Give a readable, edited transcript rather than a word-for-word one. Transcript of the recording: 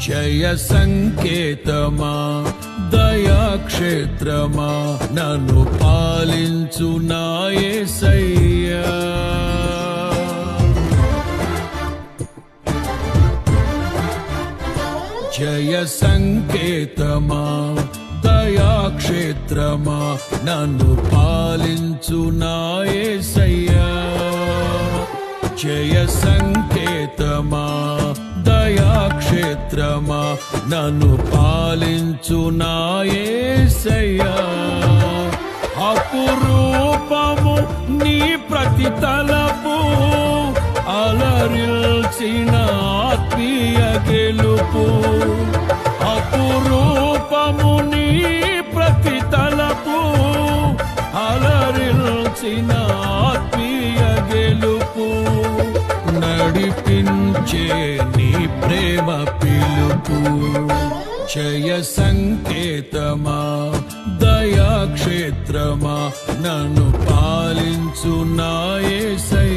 జయ సంకేతమా దయాక్షేత్రమా నన్ను పాలించు నా యేసయ్యా జయ సంకేతమా దయాక్షేత్రమా నన్ను పాలించు నా యేసయ్యా జయ సంకేతమా దయాక్షేత్రమా నన్ను పాలించు నా యేసయ్యా అపురూపము నీ ప్రతి తలపు అలరిల్చిన ఆత్మీయ గెలుపు అపురూపము నీ ప్రతి తలపు అలరిల్చిన ఆత్మీయ గెలుపు నడిపించే నీ ప్రేమ పిలుపు జయ సంకేతమా దయాక్షేత్రమా నన్ను పాలించు నా యేసయ్యా